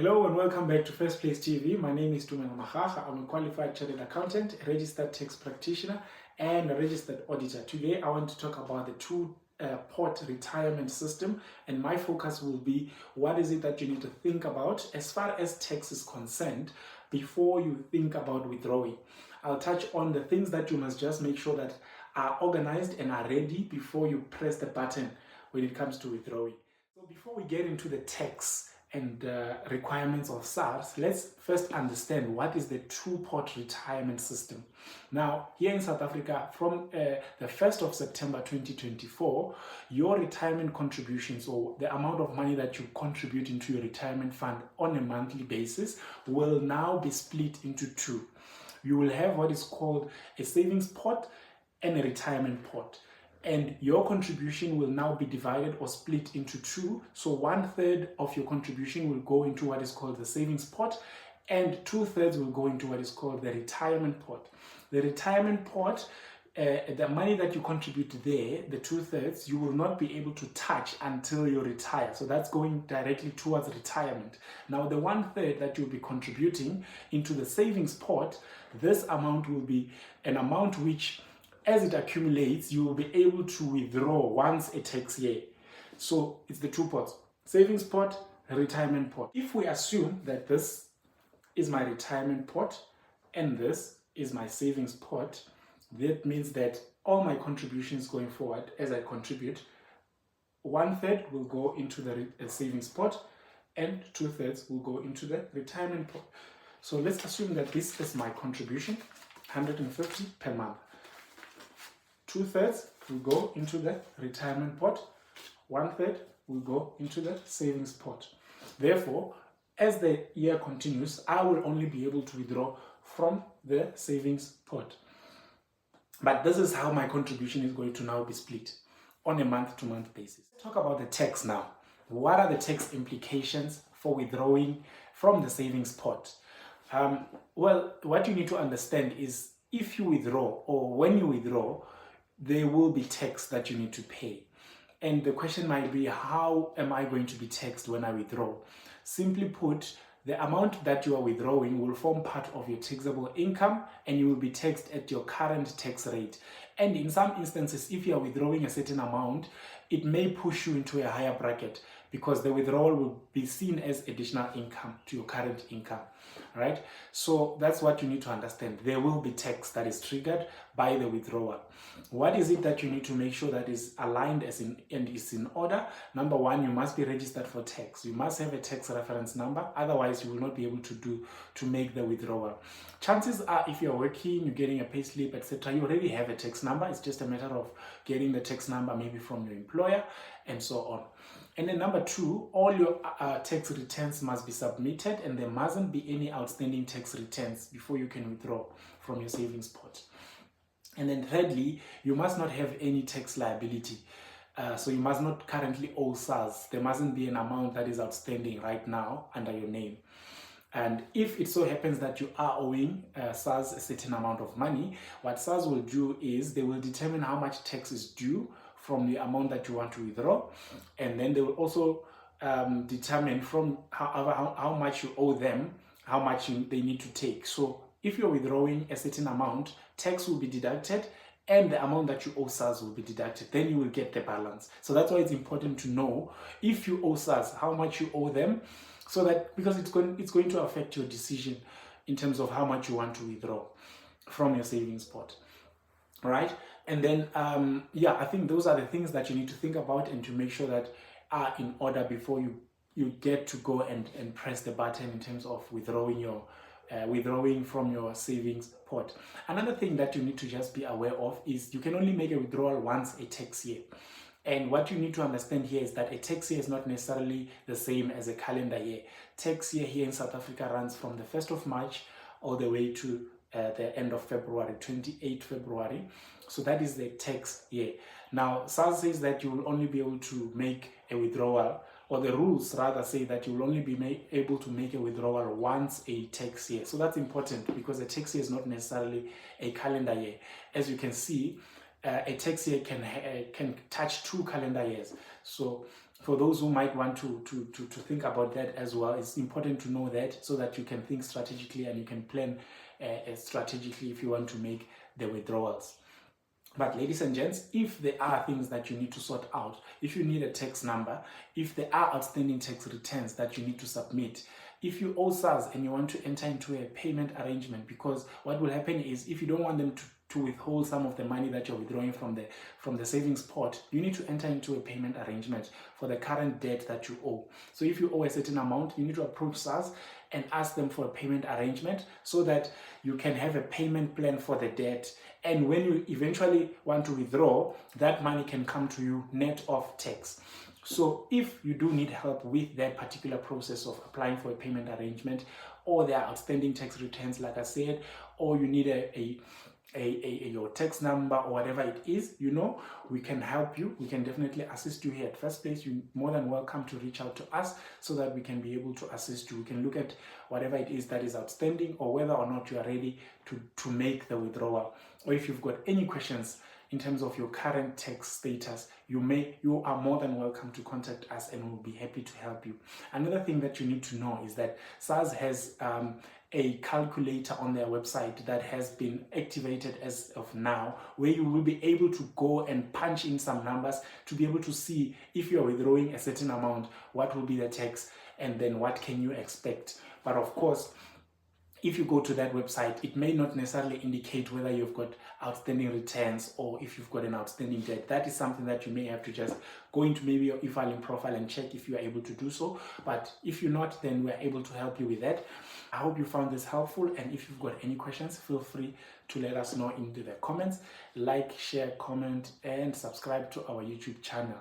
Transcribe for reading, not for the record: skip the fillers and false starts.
Hello and welcome back to First Place TV. My name is Tumelo Makgakga. I'm a qualified chartered accountant, a registered tax practitioner, and a registered auditor. Today I want to talk about the two-pot retirement system, and my focus will be what is it that you need to think about as far as tax is concerned before you think about withdrawing. I'll touch on the things that you must just make sure that are organized and are ready before you press the button when it comes to withdrawing. So before we get into the tax and requirements of SARS, let's first understand what is the two-pot retirement system. Now, here in South Africa, from the 1st of September 2024, your retirement contributions, or the amount of money that you contribute into your retirement fund on a monthly basis, will now be split into two. You will have what is called a savings pot and a retirement pot. And your contribution will now be divided or split into two. So 1/3 of your contribution will go into what is called the savings pot, and 2/3 will go into what is called the retirement pot. The retirement pot, the money that you contribute there, the 2/3, you will not be able to touch until you retire. So that's going directly towards retirement. Now, the 1/3 that you'll be contributing into the savings pot, this amount will be an amount which, as it accumulates, you will be able to withdraw once a tax year. So it's the two pots, savings pot, retirement pot. If we assume that this is my retirement pot and this is my savings pot, that means that all my contributions going forward, as I contribute, 1/3 will go into the savings pot and 2/3 will go into the retirement pot. So let's assume that this is my contribution, 150 per month. 2/3 will go into the retirement pot, 1/3 will go into the savings pot. Therefore, as the year continues, I will only be able to withdraw from the savings pot. But this is how my contribution is going to now be split on a month-to-month basis. Let's talk about the tax now. What are the tax implications for withdrawing from the savings pot? Well, what you need to understand is if you withdraw, or when you withdraw, there will be tax that you need to pay. And the question might be, how am I going to be taxed when I withdraw? Simply put, the amount that you are withdrawing will form part of your taxable income, and you will be taxed at your current tax rate. And in some instances, if you are withdrawing a certain amount, it may push you into a higher bracket because the withdrawal will be seen as additional income to your current income, right? So that's what you need to understand. There will be tax that is triggered by the withdrawal. What is it that you need to make sure that is aligned and is in order? Number one, you must be registered for tax. You must have a tax reference number. Otherwise, you will not be able to make the withdrawal. Chances are, if you're working, you're getting a pay slip, etc., you already have a tax number. It's just a matter of getting the tax number maybe from your employer and so on. And then number two, all your tax returns must be submitted, and there mustn't be any outstanding tax returns before you can withdraw from your savings pot. And then thirdly, you must not have any tax liability. So you must not currently owe SARS. There mustn't be an amount that is outstanding right now under your name. And if it so happens that you are owing SARS a certain amount of money, what SARS will do is they will determine how much tax is due from the amount that you want to withdraw, and then they will also determine from how much you owe them, how much they need to take. So if you're withdrawing a certain amount, tax will be deducted and the amount that you owe SARS will be deducted. Then you will get the balance. So that's why it's important to know if you owe SARS, how much you owe them, so that because it's going to affect your decision in terms of how much you want to withdraw from your savings pot. Right? And then, I think those are the things that you need to think about and to make sure that are in order before you get to go and press the button in terms of withdrawing from your savings pot. Another thing that you need to just be aware of is you can only make a withdrawal once a tax year. And what you need to understand here is that a tax year is not necessarily the same as a calendar year. Tax year here in South Africa runs from the 1st of March all the way to the end of February, 28th February. So that is the tax year. Now, SARS says that you will only be able to make a withdrawal, or the rules rather say that you will only be able to make a withdrawal once a tax year. So that's important because a tax year is not necessarily a calendar year. As you can see, a tax year can touch 2 calendar years. So for those who might want to think about that as well, it's important to know that so that you can think strategically and you can plan strategically if you want to make the withdrawals. But ladies and gents, if there are things that you need to sort out, if you need a tax number, if there are outstanding tax returns that you need to submit, if you owe SARS and you want to enter into a payment arrangement, because what will happen is if you don't want them to withhold some of the money that you're withdrawing from the savings pot, you need to enter into a payment arrangement for the current debt that you owe. So if you owe a certain amount, you need to approach SARS and ask them for a payment arrangement so that you can have a payment plan for the debt. And when you eventually want to withdraw, that money can come to you net of tax. So if you do need help with that particular process of applying for a payment arrangement, or there are outstanding tax returns, like I said, or you need your tax number or whatever it is, we can help you. We can definitely assist you here at First Place. You're more than welcome to reach out to us so that we can be able to assist you. We can look at whatever it is that is outstanding or whether or not you are ready to make the withdrawal. Or if you've got any questions in terms of your current tax status, you are more than welcome to contact us and we'll be happy to help you. Another thing that you need to know is that SARS has a calculator on their website that has been activated as of now, where you will be able to go and punch in some numbers to be able to see if you're withdrawing a certain amount, what will be the tax, and then what can you expect. But of course, if you go to that website, it may not necessarily indicate whether you've got outstanding returns or if you've got an outstanding debt. That is something that you may have to just go into maybe your e-filing profile and check if you are able to do so. But if you're not, then we're able to help you with that. I hope you found this helpful, and if you've got any questions, feel free to let us know in the comments. Like, share, comment, and subscribe to our YouTube channel.